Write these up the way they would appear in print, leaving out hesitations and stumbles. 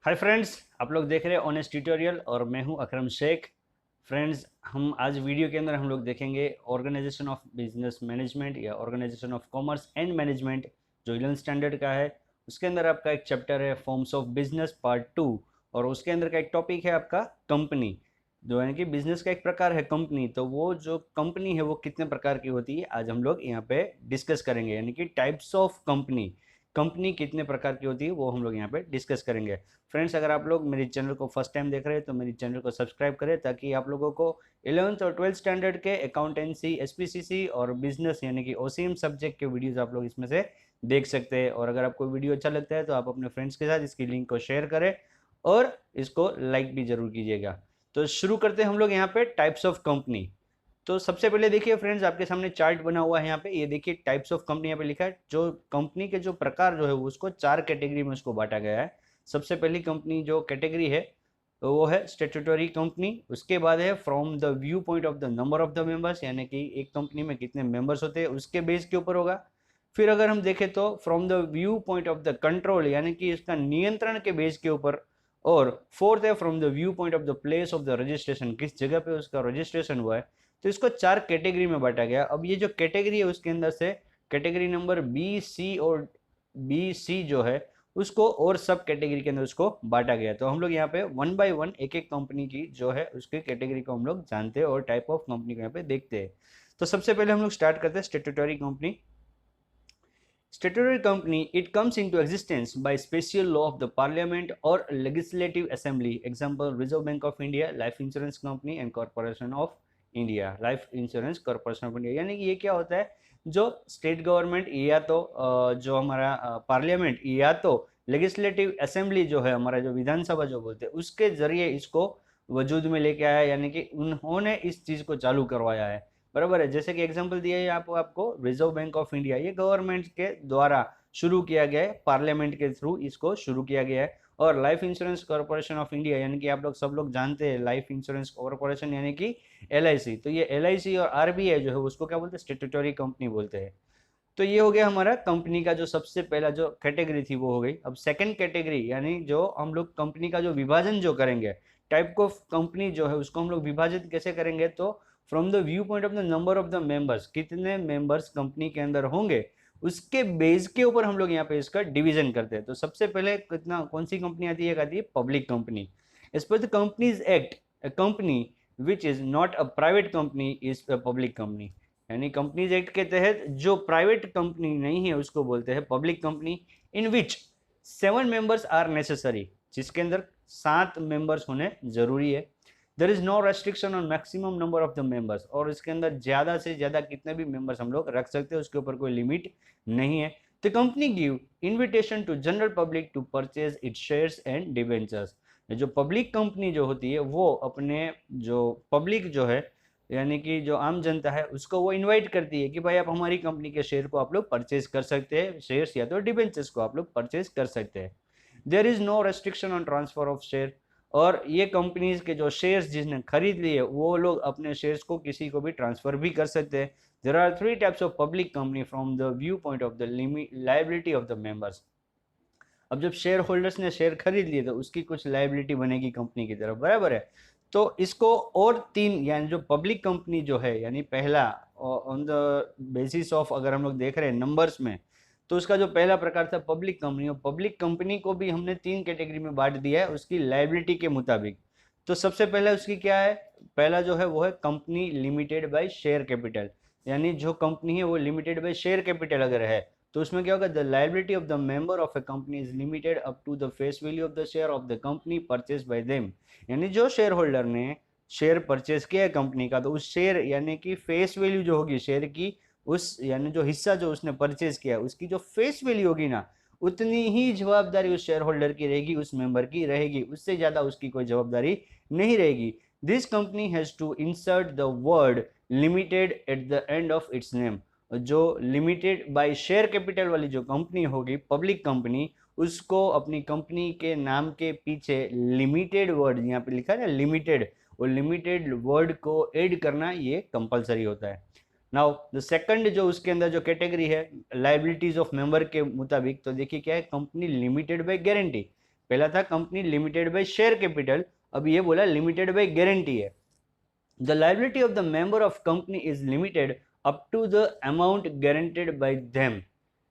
Hi friends, आप लोग देख रहे हैं ऑनेस्ट ट्यूटोरियल और मैं हूं अकरम शेख। फ्रेंड्स, हम आज वीडियो के अंदर हम लोग देखेंगे ऑर्गेनाइजेशन ऑफ बिजनेस मैनेजमेंट या organisation of commerce and management जो 11 स्टैंडर्ड का है। उसके अंदर आपका एक चैप्टर है फॉर्म्स ऑफ बिजनेस पार्ट 2 और उसके अंदर का एक टॉपिक है आपका कंपनी, जो यानी कि बिजनेस का एक प्रकार है कंपनी। तो वो जो कंपनी है वो कितने प्रकार की होती है आज हम लोग यहाँ पे डिस्कस करेंगे, यानी कि टाइप्स ऑफ कंपनी, कंपनी कितने प्रकार की होती है वो हम लोग यहाँ पे डिस्कस करेंगे। फ्रेंड्स, अगर आप लोग मेरे चैनल को फर्स्ट टाइम देख रहे हैं तो मेरे चैनल को सब्सक्राइब करें ताकि आप लोगों को 11th और 12th स्टैंडर्ड के अकाउंटेंसी, एसपीसीसी और बिजनेस यानी कि ओसीएम सब्जेक्ट के वीडियोस आप लोग इसमें से देख सकते हैं। और अगर आपको वीडियो अच्छा लगता है तो आप अपने फ्रेंड्स के साथ इसकी लिंक को शेयर करें और इसको लाइक भी जरूर कीजिएगा। तो शुरू करते हैं हम लोग यहाँ पे टाइप्स ऑफ कंपनी। तो सबसे पहले देखिए फ्रेंड्स, आपके सामने चार्ट बना हुआ है यहाँ पे, ये देखिए टाइप्स ऑफ कंपनी यहाँ पे लिखा है। जो कंपनी के जो प्रकार जो है वो उसको 4 कैटेगरी में उसको बांटा गया है। सबसे पहली कंपनी जो कैटेगरी है तो वो है स्टेट्यूटरी कंपनी। उसके बाद है from the view point of the number of the members, यानी कि एक कंपनी में कितने मेंबर्स होते हैं उसके बेस के ऊपर होगा। फिर अगर हम देखें तो from the view point of the control, यानी कि इसका नियंत्रण के बेस के ऊपर। और फोर्थ है from the view point of the place of the registration, किस जगह पे उसका रजिस्ट्रेशन हुआ है। तो इसको 4 कैटेगरी में बांटा गया। अब ये जो कैटेगरी है उसके अंदर से कैटेगरी नंबर बी, सी और बी सी जो है उसको और सब कैटेगरी के अंदर उसको बांटा गया। तो हम लोग यहाँ पे वन बाय वन एक एक कंपनी की जो है उसकी कैटेगरी को हम लोग जानते हैं और टाइप ऑफ कंपनी को यहाँ पे देखते हैं। तो सबसे पहले हम लोग स्टार्ट करते हैं statutory company. Statutory company, it comes into existence by special law of the parliament or legislative assembly. Example, Reserve Bank of India, Life Insurance Company and Corporation of India, Life Insurance Corporation of India। यानी कि ये क्या होता है, जो state government या तो जो हमारा पार्लियामेंट या तो लेजिस्लेटिव असेंबली जो है हमारा जो विधानसभा जो बोलते हैं उसके जरिए इसको वजूद में लेके आया, यानी कि उन्होंने इस चीज को चालू करवाया है। बराबर है। जैसे कि एग्जांपल दिया है आपको रिजर्व बैंक ऑफ इंडिया, ये गवर्नमेंट के द्वारा शुरू किया गया है, पार्लियामेंट के थ्रू इसको शुरू किया गया है। और life insurance corporation of India, यानी कि आप लोग सब लोग जानते हैं लाइफ इंश्योरेंस कॉर्पोरेशन यानी कि एलआईसी। तो ये एलआईसी और आरबीआई जो है उसको क्या बोलते हैं, स्टेट्यूटरी कंपनी बोलते हैं। तो ये हो गया हमारा कंपनी का जो सबसे पहला जो कैटेगरी थी वो हो गई। अब सेकंड कैटेगरी, यानी जो हम लोग कंपनी का जो विभाजन जो करेंगे, टाइप ऑफ कंपनी जो है उसको हम लोग विभाजित कैसे करेंगे, तो from the view point of the number of the members, कितने मेंबर्स कंपनी के अंदर होंगे उसके बेस के ऊपर हम लोग यहाँ पे इसका डिवीजन करते हैं। तो सबसे पहले कितना कौन सी कंपनी आती है, आती है public company. As per the companies act, a company which is not a private company is a public company। यानी कंपनीज एक्ट के तहत जो प्राइवेट कंपनी नहीं है उसको बोलते हैं public company. In which 7 members are necessary, जिसके अंदर 7 मेंबर्स होने जरूरी है। There is no restriction on maximum number of the members, और इसके अंदर ज्यादा से ज्यादा कितने भी मेंबर्स हम लोग रख सकते हैं, उसके ऊपर कोई लिमिट नहीं है। The company give invitation to general public to purchase its shares and debentures. जो पब्लिक कंपनी जो होती है वो अपने जो पब्लिक जो है यानी कि जो आम जनता है उसको वो इनवाइट करती है कि भाई आप हमारी कंपनी के शेयर को आप लोग परचेज कर सकते हैं, शेयर्स या तो डिबेंचर्स को आप लोग परचेज कर सकते हैं। There is no restriction on transfer of share, और ये कंपनीज के जो शेयर्स जिसने खरीद लिए वो लोग अपने शेयर्स को किसी को भी ट्रांसफर भी कर सकते हैं। There are 3 types of public company from the view point of the liability of the members. अब जब शेयर होल्डर्स ने शेयर खरीद लिए तो उसकी कुछ लायबिलिटी बनेगी कंपनी की तरफ, बराबर है। तो इसको और 3, यानी जो पब्लिक कंपनी जो है, यानी पहला ऑन द बेसिस ऑफ अगर हम लोग देख रहे हैं नंबर्स में, तो उसका जो पहला प्रकार था पब्लिक कंपनी, और पब्लिक कंपनी को भी हमने 3 कैटेगरी में बांट दिया है उसकी लायबिलिटी के मुताबिक। तो सबसे पहले उसकी क्या है, पहला जो है वो है company limited by share capital, यानी जो कंपनी है वो लिमिटेड बाय शेयर कैपिटल अगर है तो उसमें क्या होगा, the liability of the member of a company is limited up to the face value of the share of the company purchase by them. यानी जो शेयर होल्डर ने शेयर परचेज किया है कंपनी का, तो उस शेयर यानी कि फेस वैल्यू जो होगी शेयर की, उस यानी जो हिस्सा जो उसने परचेज किया उसकी जो फेस वैल्यू होगी ना, उतनी ही जवाबदारी उस शेयर होल्डर की रहेगी, उस मेंबर की रहेगी, उससे ज्यादा उसकी कोई जवाबदारी नहीं रहेगी। This company has to insert the word limited at the end of its name. जो लिमिटेड बाय शेयर कैपिटल वाली जो कंपनी होगी पब्लिक कंपनी, उसको अपनी कंपनी के नाम के पीछे लिमिटेड वर्ड यहाँ पे लिखा है ना लिमिटेड, वो लिमिटेड वर्ड को ऐड करना ये कंपलसरी होता है। नाउ द सेकंड जो उसके अंदर जो कैटेगरी है लायबिलिटीज ऑफ मेंबर के मुताबिक, तो देखिए क्या है, कंपनी लिमिटेड बाय गारंटी। पहला था company limited by share capital, अब ये बोला लिमिटेड बाय गारंटी है। The liability of the member of company is limited up to the amount guaranteed by them,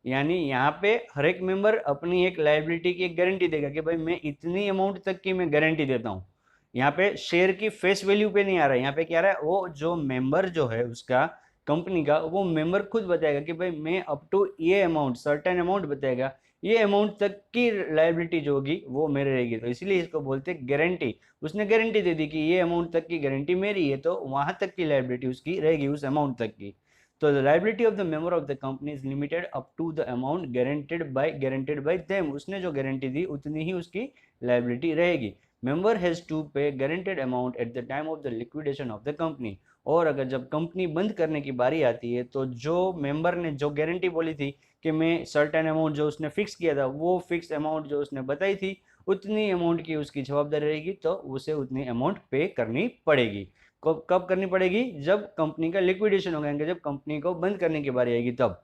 यानी यहाँ पे हर एक मेंबर अपनी एक लायबिलिटी की एक गारंटी देगा कि भाई मैं इतनी अमाउंट तक की मैं गारंटी देता हूँ। यहाँ पे शेयर की फेस वैल्यू पे नहीं आ रहा है, यहाँ पे क्या आ रहा है, वो जो मेंबर जो है उसका कंपनी का, वो मेंबर खुद बताएगा कि भाई मैं अप टू ये अमाउंट, सर्टेन अमाउंट बताएगा, ये अमाउंट तक की लायबिलिटी जो होगी वो मेरे रहेगी। तो इसलिए इसको बोलते हैं गारंटी। उसने गारंटी दे दी कि ये अमाउंट तक की गारंटी मेरी है, तो वहां तक की लायबिलिटी उसकी रहेगी, उस अमाउंट तक की। तो the liability of the member of the company is limited up to the amount guaranteed by them, उसने जो गारंटी दी उतनी ही उसकी लायबिलिटी रहेगी। Member has to pay guaranteed amount at the time of the liquidation of the company, और अगर जब कंपनी बंद करने की बारी आती है तो जो मेंबर ने जो गारंटी बोली थी कि मैं सर्टेन अमाउंट जो उसने फिक्स किया था, वो फिक्स अमाउंट जो उसने बताई थी उतनी अमाउंट की उसकी जवाबदारी रहेगी, तो उसे उतनी अमाउंट पे करनी पड़ेगी। कब करनी पड़ेगी, जब कंपनी का लिक्विडेशन होगा, जब कंपनी को बंद करने की बारी आएगी तब।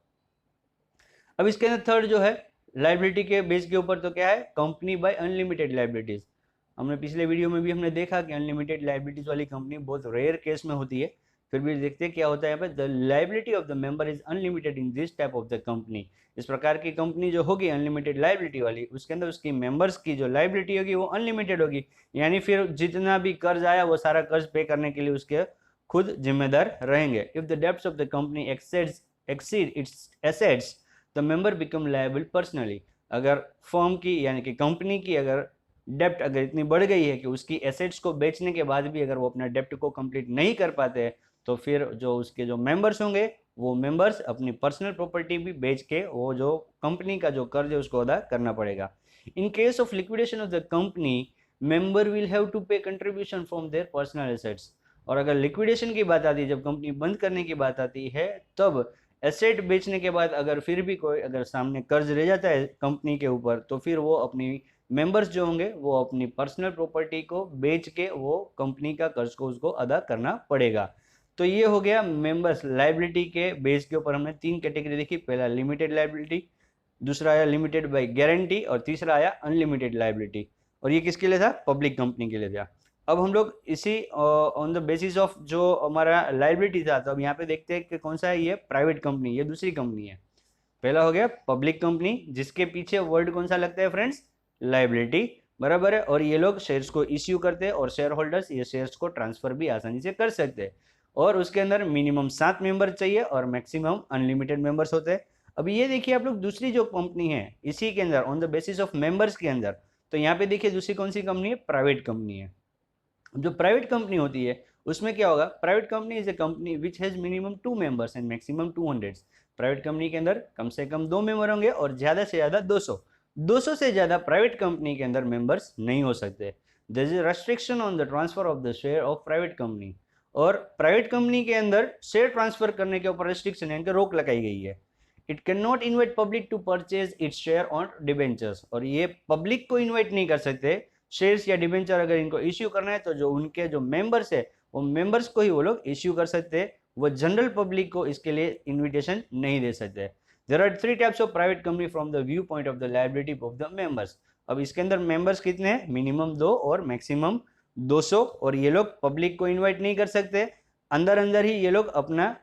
अब इसके अंदर थर्ड जो है लायबिलिटी के बेस के ऊपर, तो क्या है, कंपनी बाय अनलिमिटेड लायबिलिटीज। हमने पिछले वीडियो में भी हमने देखा कि अनलिमिटेड लायबिलिटीज वाली कंपनी बहुत रेयर केस में होती है, फिर भी देखते हैं क्या होता है यहाँ पे। The liability of the member is unlimited in this type of the company, इस प्रकार की कंपनी जो होगी अनलिमिटेड लायबिलिटी वाली, उसके अंदर उसकी मेंबर्स की जो लायबिलिटी होगी वो अनलिमिटेड होगी, यानी फिर जितना भी कर्ज आया वो सारा कर्ज पे करने के लिए उसके खुद जिम्मेदार रहेंगे। If the debts of the company exceed its assets the member become liable personally, अगर फर्म की यानी कि कंपनी की अगर डेप्ट अगर इतनी बढ़ गई है कि उसकी एसेट्स को बेचने के बाद भी अगर वो अपना डेप्ट को कंप्लीट नहीं कर पाते हैं, तो फिर जो उसके जो मेंबर्स होंगे वो मेंबर्स अपनी पर्सनल प्रॉपर्टी भी बेच के वो जो कंपनी का जो कर्ज है उसको अदा करना पड़ेगा। In case of liquidation of the company, member will have to pay contribution from their personal assets, और अगर लिक्विडेशन की बात आती है, जब कंपनी बंद करने की बात आती है, तब एसेट बेचने के बाद अगर फिर भी कोई अगर सामने कर्ज रह जाता है कंपनी के ऊपर, तो फिर वो अपनी मेंबर्स जो होंगे वो अपनी पर्सनल प्रॉपर्टी को बेच के वो कंपनी का कर्ज को उसको अदा करना पड़ेगा। तो ये हो गया मेंबर्स लायबिलिटी के बेस के ऊपर हमने तीन कैटेगरी देखी, पहला लिमिटेड लायबिलिटी, दूसरा आया लिमिटेड बाय गारंटी, और तीसरा आया अनलिमिटेड लायबिलिटी। और ये किसके लिए था, पब्लिक कंपनी के लिए था। अब हम लोग इसी ऑन द बेसिस ऑफ जो हमारा लायबिलिटी था, तो अब यहाँ पे देखते हैं कि कौन सा है, ये प्राइवेट कंपनी, ये दूसरी कंपनी है। पहला हो गया पब्लिक कंपनी, जिसके पीछे वर्ड कौन सा लगता है फ्रेंड्स, लायबिलिटी, बराबर है। और ये लोग शेयर्स को इश्यू करते हैं और शेयर होल्डर्स ये शेयर्स को ट्रांसफर भी आसानी से कर सकते हैं, और उसके अंदर मिनिमम 7 मेंबर चाहिए और मैक्सिमम अनलिमिटेड मेंबर्स होते हैं। अब ये देखिए आप लोग, दूसरी जो कंपनी है इसी के अंदर on the basis of members के अंदर, तो यहाँ पे देखिए दूसरी कौन सी कंपनी है, प्राइवेट कंपनी है। जो प्राइवेट कंपनी होती है उसमें क्या होगा, private company is a company which has minimum 2 members and maximum 200। Private company के अंदर कम से कम 2 मेंबर होंगे और ज्यादा से ज्यादा 200 से ज्यादा प्राइवेट कंपनी के अंदर मेंबर्स नहीं हो सकते। There is restriction on the transfer of the share of private company, और प्राइवेट कंपनी के अंदर शेयर ट्रांसफर करने के ऊपर रेस्ट्रिक्शन यानी कि रोक लगाई गई है। It can not invite public to purchase its share on debentures, और ये पब्लिक को इन्वाइट नहीं कर सकते शेयर्स या डिबेंचर अगर इनको इश्यू करना है, तो जो उनके जो मेंबर्स है वो मेंबर्स को ही वो लोग इश्यू कर सकते हैं, वो जनरल पब्लिक को इसके लिए इन्विटेशन नहीं दे सकते। There are 3 types of private company from the view point of the liability of the members. अब इसके अंदर मेंबर्स कितने हैं, मिनिमम 2 और मैक्सिमम 200, और ये लोग पब्लिक को इन्वाइट नहीं कर सकते, अंदर अंदर ही ये लोग अपना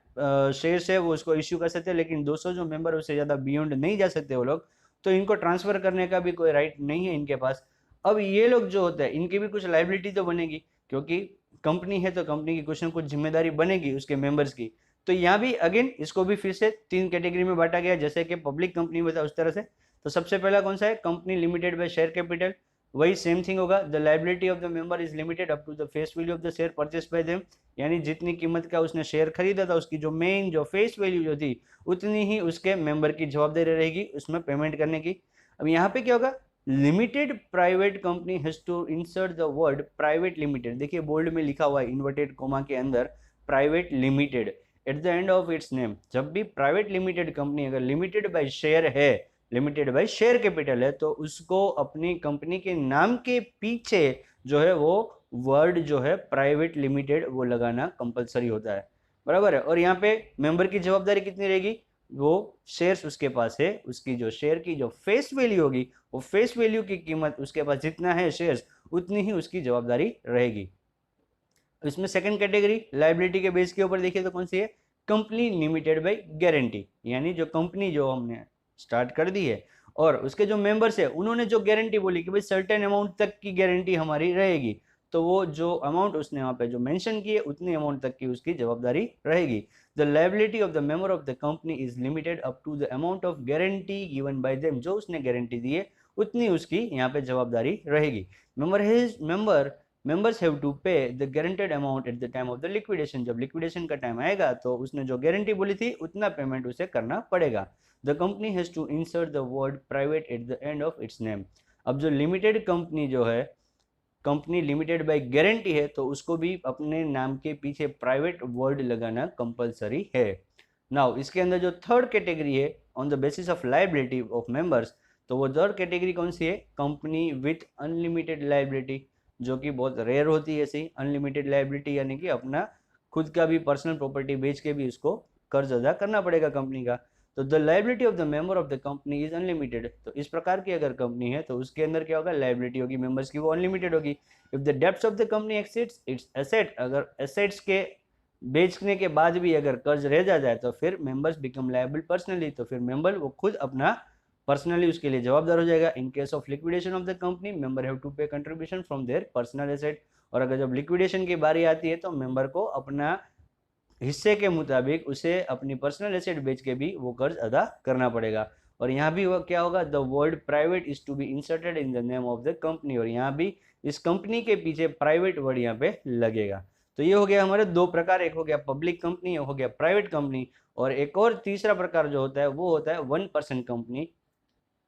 शेयर्स है वो उसको इश्यू कर सकते हैं, लेकिन 200 जो मेंबर उससे ज़्यादा बियॉन्ड नहीं जा सकते वो लोग, तो इनको ट्रांसफर करने का भी कोई राइट नहीं है इनके पास। अब ये लोग जो होते हैं इनकी भी कुछ लायबिलिटी तो बनेगी, क्योंकि कंपनी है तो कंपनी की कुछ ना कुछ जिम्मेदारी बनेगी उसके मेंबर्स की। तो यहाँ भी अगेन इसको भी फिर से 3 कैटेगरी में बांटा गया, जैसे कि पब्लिक कंपनी में था उस तरह से। तो सबसे पहला कौन सा है, company limited by share capital, वही सेम थिंग होगा। The liability of the member is limited up to the face value of the share purchase by them, यानी जितनी कीमत का उसने शेयर खरीदा था उसकी जो मेन जो फेस वैल्यू जो थी उतनी ही उसके मेंबर की जवाबदारी रहेगी उसमें पेमेंट करने की। अब यहाँ पे क्या होगा, limited private company has to insert the word private limited, देखिए बोल्ड में लिखा हुआ है इन्वर्टेड कोमा के अंदर private limited at the end of its name. जब भी प्राइवेट लिमिटेड कंपनी अगर लिमिटेड बाय शेयर है, लिमिटेड बाय शेयर कैपिटल है, तो उसको अपनी कंपनी के नाम के पीछे जो है वो वर्ड जो है प्राइवेट लिमिटेड वो लगाना कंपलसरी होता है, बराबर है। और यहाँ पे मेंबर की जवाबदारी कितनी रहेगी, वो शेयर्स उसके पास है, उसकी जो शेयर की जो फेस वैल्यू होगी, वो फेस वैल्यू की कीमत उसके पास जितना है शेयर्स, उतनी ही उसकी जवाबदारी रहेगी। इसमें सेकंड कैटेगरी लायबिलिटी के बेस के ऊपर देखिए तो कौन सी है, कंपनी लिमिटेड बाय गारंटी, यानी जो कंपनी जो हमने स्टार्ट कर दी है और उसके जो मेंबर्स है उन्होंने जो गारंटी बोली कि भाई सर्टेन अमाउंट तक की गारंटी हमारी रहेगी, तो वो जो अमाउंट उसने वहां पे जो मेंशन की है उतनी अमाउंट तक की उसकी जवाबदारी रहेगी। The liability of the member of the company is limited up to the amount of guarantee given by them, जो उसने गारंटी दी है उतनी उसकी यहाँ पे जवाबदारी रहेगी। मेंबर्स हैव टू पे the guaranteed amount at the time of the liquidation, जब लिक्विडेशन का टाइम आएगा तो उसने जो गारंटी बोली थी उतना पेमेंट उसे करना पड़ेगा। The company has to insert the word private at the end of its name. अब जो लिमिटेड कंपनी जो है, कंपनी लिमिटेड बाय गारंटी है, तो उसको भी अपने नाम के पीछे प्राइवेट वर्ड लगाना कंपलसरी है। नाउ इसके अंदर जो थर्ड कैटेगरी है on the basis of liability of members, तो वो थर्ड कैटेगरी कौन सी है, कंपनी विथ अनलिमिटेड लायबिलिटी, जो कि बहुत रेयर होती है ऐसी अनलिमिटेड लायबिलिटी, यानी कि अपना खुद का भी पर्सनल प्रॉपर्टी बेच के भी उसको कर्ज अदा करना पड़ेगा कंपनी का। तो the liability of the member of the company is unlimited, तो इस प्रकार की अगर कंपनी है तो उसके अंदर क्या होगा, लायबिलिटी होगी मेंबर्स की वो अनलिमिटेड होगी। If the debts of the company exceeds its asset, अगर एसेट्स के बेचने के बाद भी अगर कर्ज रह जाए तो फिर मेंबर्स बिकम लायबल पर्सनली, तो फिर मेंबर वो खुद अपना पर्सनली उसके लिए जवाबदार हो जाएगा। In case of liquidation of the company member have to pay contribution from their personal asset, और अगर जब लिक्विडेशन की बारी आती है तो मेंबर को अपना हिस्से के मुताबिक उसे अपनी पर्सनल एसेट बेच के भी वो कर्ज अदा करना पड़ेगा। और यहाँ भी वो क्या होगा, the word private is to be inserted in the name of the company, और यहाँ भी इस कंपनी के पीछे प्राइवेट वर्ड यहाँ पे लगेगा। तो ये हो गया हमारे दो प्रकार, एक हो गया पब्लिक कंपनी, हो गया प्राइवेट कंपनी, और एक और तीसरा प्रकार जो होता है वो होता है 1% company.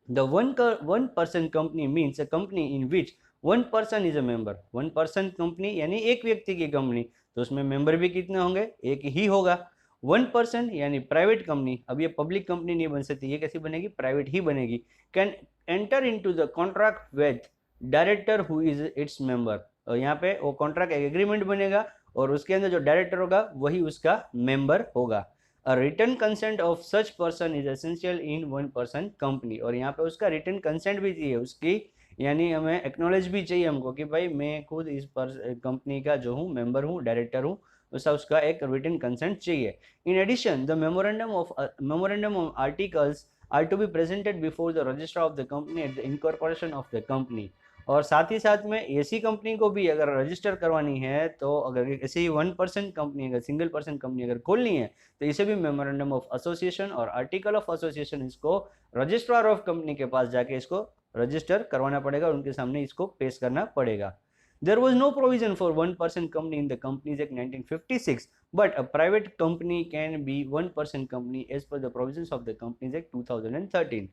The 1% company means a company in which 1% is a member। 1% company यानी एक व्यक्ति की कंपनी, तो उसमें मेंबर भी कितने होंगे, एक ही होगा। 1% यानी प्राइवेट कंपनी, अब ये पब्लिक कंपनी नहीं बन सकती, ये कैसी बनेगी, प्राइवेट ही बनेगी। Can enter into the contract with director who is its member, और यहाँ पे वो कॉन्ट्रैक्ट एक एग्रीमेंट बनेगा और उसके अंदर जो डायरेक्टर होगा वही उसका मेंबर होगा। A written consent of such person is essential in 1% company, और यहाँ पे उसका रिटर्न कंसेंट भी चाहिए उसकी, यानी हमें एक्नॉलेज भी चाहिए हमको कि भाई मैं खुद इस कंपनी का जो हूँ मेंबर हूँ, डायरेक्टर हूँ, उसका एक रिटर्न कंसेंट चाहिए। In addition the memorandum of articles are to be presented before the register of the company at the incorporation of the company, और साथ ही साथ में ऐसी कंपनी को भी अगर रजिस्टर करवानी है, तो अगर ऐसी 1% कंपनी, अगर सिंगल पर्सन कंपनी अगर खोलनी है, तो इसे भी मेमोरेंडम ऑफ एसोसिएशन और आर्टिकल ऑफ एसोसिएशन इसको रजिस्ट्रार ऑफ कंपनी के पास जाके इसको रजिस्टर करवाना पड़ेगा, उनके सामने इसको पेश करना पड़ेगा। There was no provision for 1% company in the Companies Act 1956, but a private company can be 1% company as per the provisions of the Companies Act 2013।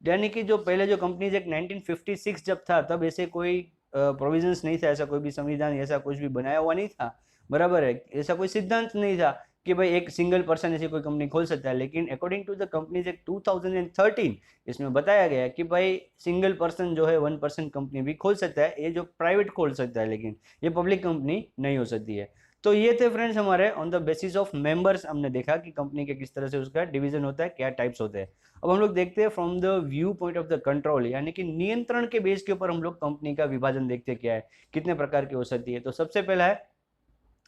यानी कि जो पहले जो कंपनीज एक्ट 1956 जब था तब ऐसे कोई प्रोविजंस नहीं था, ऐसा कोई भी संविधान ऐसा कुछ भी बनाया हुआ नहीं था, बराबर है, ऐसा कोई सिद्धांत नहीं था कि भाई एक सिंगल पर्सन ऐसी कोई कंपनी खोल सकता है। लेकिन according to the companies act 2013 इसमें बताया गया कि भाई सिंगल पर्सन जो है 1% कंपनी भी खोल सकता है, ये जो प्राइवेट खोल सकता है, लेकिन ये पब्लिक कंपनी नहीं हो सकती है। तो ये थे फ्रेंड्स हमारे on the basis of members, हमने देखा कि कंपनी के किस तरह से उसका डिवीजन होता है, क्या टाइप्स होते हैं। अब हम लोग देखते हैं from the view point of the control, यानी कि नियंत्रण के बेस के ऊपर हम लोग कंपनी का विभाजन देखते हैं क्या है, कितने प्रकार की हो सकती है। तो सबसे पहला है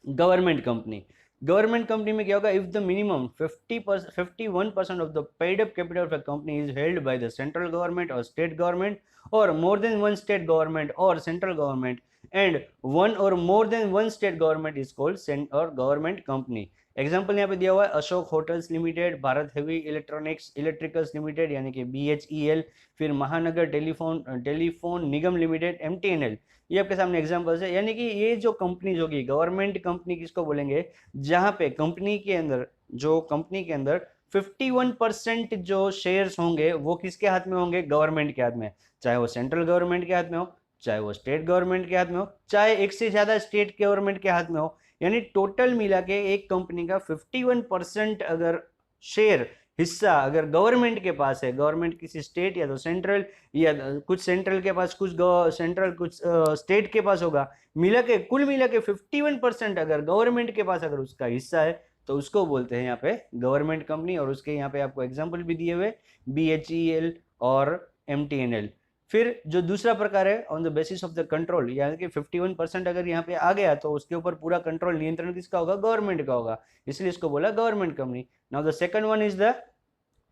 गवर्नमेंट कंपनी। गवर्नमेंट कंपनी में क्या होगा, if the minimum 51% of the paid up capital of a company is held by the central government और स्टेट गवर्नमेंट, और more than one state government और सेंट्रल गवर्नमेंट एंड वन और more than one state government is called और government company. Example यहाँ पे दिया हुआ है Ashok hotels limited, Bharat heavy electricals limited यानी कि BHEL, फिर महानगर टेलीफोन निगम लिमिटेड MTNL, ये आपके सामने एग्जाम्पल्स है। यानी कि ये जो कंपनीज होगी गवर्नमेंट कंपनी किसको बोलेंगे, जहां पे कंपनी के अंदर 51% जो शेयर्स होंगे वो किसके हाथ में होंगे, गवर्नमेंट के हाथ में, चाहे वो सेंट्रल गवर्नमेंट के हाथ में हो, चाहे वो स्टेट गवर्नमेंट के हाथ में हो, चाहे एक से ज्यादा स्टेट गवर्नमेंट के हाथ में हो। यानी टोटल मिला के एक कंपनी का 51% अगर शेयर हिस्सा अगर गवर्नमेंट के पास है, गवर्नमेंट किसी स्टेट या तो सेंट्रल या कुछ सेंट्रल के पास, कुछ सेंट्रल कुछ स्टेट के पास होगा, कुल मिला के 51% अगर गवर्नमेंट के पास अगर उसका हिस्सा है, तो उसको बोलते हैं यहाँ पे गवर्नमेंट कंपनी। और उसके यहाँ पे आपको एग्जाम्पल भी दिए हुए BHEL और MTNL। फिर जो दूसरा प्रकार है on the basis of the control, यानी कि 51% अगर यहाँ पे आ गया तो उसके ऊपर पूरा कंट्रोल नियंत्रण किसका होगा, गवर्नमेंट का होगा, इसलिए इसको बोला government company. Now the second one is the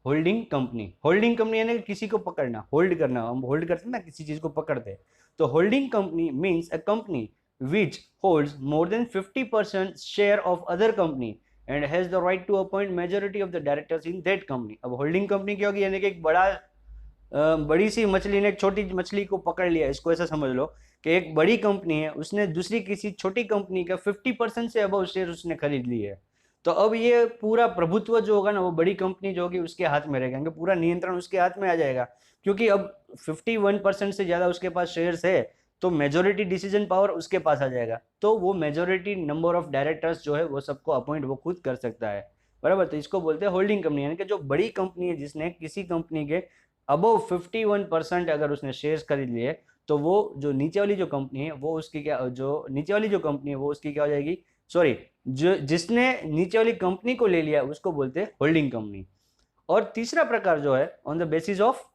holding company. Holding company यानी किसी को पकड़ना, होल्ड करना, हम होल्ड करते हैं ना किसी चीज को पकड़ते, तो holding company means a company which holds more than 50% share of other company and has the right to appoint majority of the directors in that company। अब होल्डिंग कंपनी क्या होगी, यानी कि एक बड़ी सी मछली ने एक छोटी मछली को पकड़ लिया, इसको ऐसा समझ लो कि एक बड़ी कंपनी है, उसने दूसरी किसी छोटी कंपनी का 50% से अबव शेयर उसने खरीद ली है, तो अब ये पूरा प्रभुत्व जो होगा ना वो बड़ी कंपनी जो होगी उसके हाथ में रहेगा, पूरा नियंत्रण उसके हाथ में आ जाएगा, क्योंकि अब 51% से ज्यादा उसके पास शेयर्स है, तो मेजोरिटी डिसीजन पावर उसके पास आ जाएगा, तो वो मेजोरिटी नंबर ऑफ डायरेक्टर्स जो है वो सबको अपॉइंट वो खुद कर सकता है, बराबर। तो इसको बोलते हैं होल्डिंग कंपनी, यानी कि जो बड़ी कंपनी है जिसने किसी कंपनी के अबव 51% अगर उसने शेयर्स खरीद लिए, तो वो जो नीचे वाली जो कंपनी है वो उसकी क्या, जो नीचे वाली जो कंपनी है वो उसकी क्या हो जाएगी, सॉरी, जो जिसने नीचे वाली कंपनी को ले लिया उसको बोलते हैं होल्डिंग कंपनी। और तीसरा प्रकार जो है on the basis of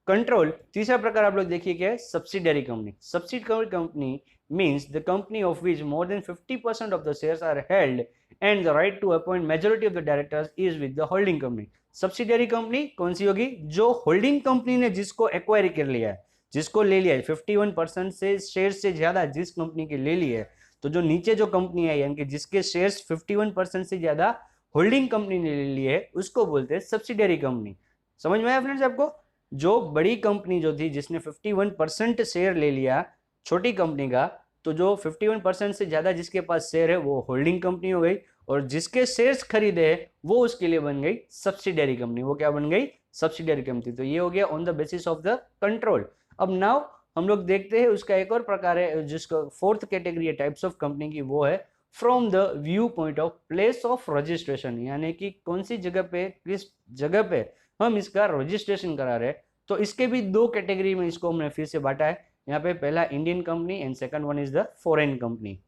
control, तीसरा प्रकार आप लोग देखिए क्या है, subsidiary company. Subsidiary company means the company of which more than 50% of the shares are held and the right to appoint majority of the directors is with the holding company। Subsidiary company कौन सी होगी, जो holding company ने जिसको acquire कर लिया है, जिसको ले लिया है 51% से शेयर से ज्यादा जिस कंपनी के ले लिए है, तो जो नीचे जो कंपनी है यानी कि जिसके शेयर्स 51% से ज्यादा होल्डिंग कंपनी ने ले लिए है उसको बोलते हैं सब्सिडियरी कंपनी। समझ में आया फ्रेंड्स आपको, जो बड़ी कंपनी जो थी जिसने 51% शेयर ले लिया छोटी कंपनी का, तो जो 51% से ज्यादा जिसके पास शेयर है वो होल्डिंग कंपनी हो गई, और जिसके शेयर्स खरीदे वो उसके लिए बन गई सब्सिडियरी कंपनी। वो क्या बन गई, सब्सिडियरी कंपनी। तो ये हो गया on the basis of the control. अब नाउ हम लोग देखते हैं उसका एक और प्रकार है जिसको फोर्थ कैटेगरी है टाइप्स ऑफ कंपनी की, वो है from the view point of place of registration, यानी कि कौन सी जगह पे, किस जगह पे हम इसका रजिस्ट्रेशन करा रहे हैं। तो इसके भी दो कैटेगरी में इसको हमने फिर से बांटा है। यहाँ पे पहला Indian company and second one is the foreign company.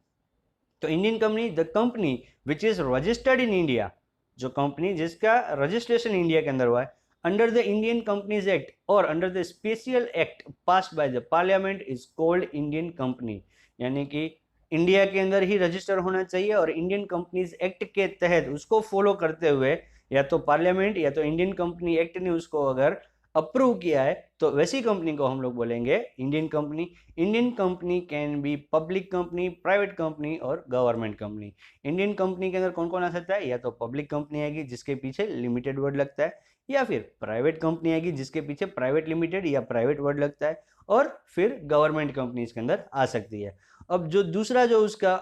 तो Indian company, the company which is registered in India, जो कंपनी जिसका रजिस्ट्रेशन इंडिया के अंदर हुआ है under the Indian companies act और under the special act passed by the parliament is called Indian company, यानी कि इंडिया के अंदर ही रजिस्टर होना चाहिए और इंडियन कंपनीज एक्ट के तहत उसको फॉलो करते हुए या तो पार्लियामेंट या तो इंडियन कंपनी एक्ट ने उसको अगर अप्रूव किया है तो वैसी कंपनी को हम लोग बोलेंगे Indian company. Indian company can be public company, private company और गवर्नमेंट कंपनी। इंडियन कंपनी के अंदर कौन कौन आ सकता है, या तो पब्लिक कंपनी आएगी जिसके पीछे लिमिटेड वर्ड लगता है, या फिर प्राइवेट कंपनी आएगी जिसके पीछे प्राइवेट लिमिटेड या प्राइवेट वर्ड लगता है, और फिर गवर्नमेंट कंपनी इसके अंदर आ सकती है। अब जो दूसरा जो उसका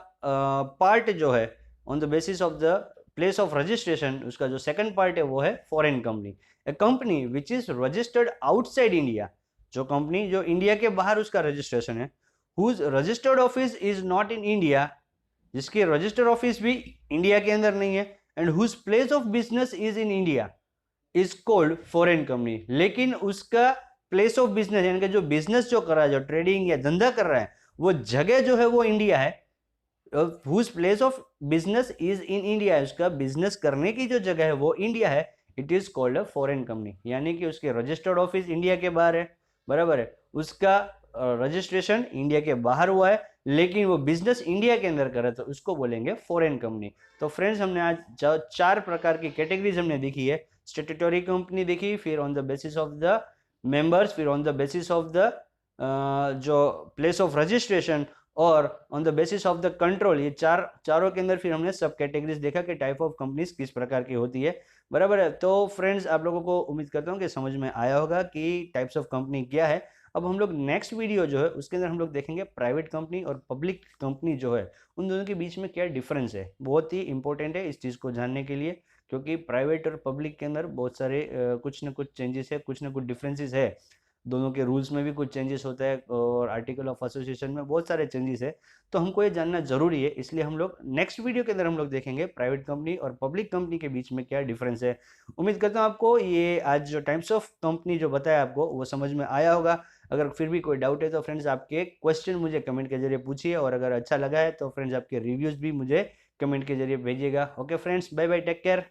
पार्ट जो है on the basis of the place of registration, उसका जो सेकंड पार्ट है वो है foreign company. A company which is registered outside India, जो कंपनी जो इंडिया के बाहर उसका रजिस्ट्रेशन है, whose registered office is not in India, जिसकी रजिस्टर्ड ऑफिस भी इंडिया के अंदर नहीं है, and whose place of business is in India is called foreign company. लेकिन उसका प्लेस ऑफ बिजनेस यानी कि जो बिजनेस जो कर रहा है, जो ट्रेडिंग या धंधा कर रहा है, वो जगह जो है वो इंडिया है, whose place of business is in India, उसका बिजनेस करने की जो जगह है वो इंडिया है, it is called a foreign company. यानी कि उसके रजिस्टर्ड ऑफिस इंडिया के बाहर है, बराबर है, उसका रजिस्ट्रेशन इंडिया के बाहर हुआ है लेकिन वो बिजनेस इंडिया के अंदर कर रहा है, तो उसको बोलेंगे फॉरेन कंपनी। तो फ्रेंड्स हमने आज चार प्रकार की कैटेगरीज हमने देखी है। स्टैट्यूटरी कंपनी देखी, फिर on the basis of the members, फिर on the basis of the जो प्लेस ऑफ रजिस्ट्रेशन, और on the basis of the control. ये चारों के अंदर फिर हमने सब कैटेगरीज देखा कि टाइप ऑफ कंपनीज किस प्रकार की होती है, बराबर है। तो फ्रेंड्स आप लोगों को उम्मीद करता हूँ कि समझ में आया होगा कि टाइप्स ऑफ कंपनी क्या है। अब हम लोग नेक्स्ट वीडियो जो है उसके अंदर हम लोग देखेंगे प्राइवेट कंपनी और पब्लिक कंपनी जो है उन दोनों के बीच में क्या डिफरेंस है। बहुत ही इंपॉर्टेंट है इस चीज़ को जानने के लिए, क्योंकि प्राइवेट और पब्लिक के अंदर बहुत सारे कुछ ना कुछ चेंजेस है, कुछ ना कुछ डिफरेंसेस है, दोनों के रूल्स में भी कुछ चेंजेस होता है और आर्टिकल ऑफ एसोसिएशन में बहुत सारे चेंजेस है, तो हमको ये जानना जरूरी है। इसलिए हम लोग नेक्स्ट वीडियो के अंदर हम लोग देखेंगे प्राइवेट कंपनी और पब्लिक कंपनी के बीच में क्या डिफरेंस है। उम्मीद करता हूँ आपको ये आज जो टाइप्स ऑफ कंपनी जो बताया आपको वो समझ में आया होगा। अगर फिर भी कोई डाउट है तो फ्रेंड्स आपके क्वेश्चन मुझे कमेंट के जरिए पूछिए, और अगर अच्छा लगा है तो फ्रेंड्स आपके रिव्यूज भी मुझे कमेंट के जरिए भेजिएगा। Okay friends, bye bye, take care.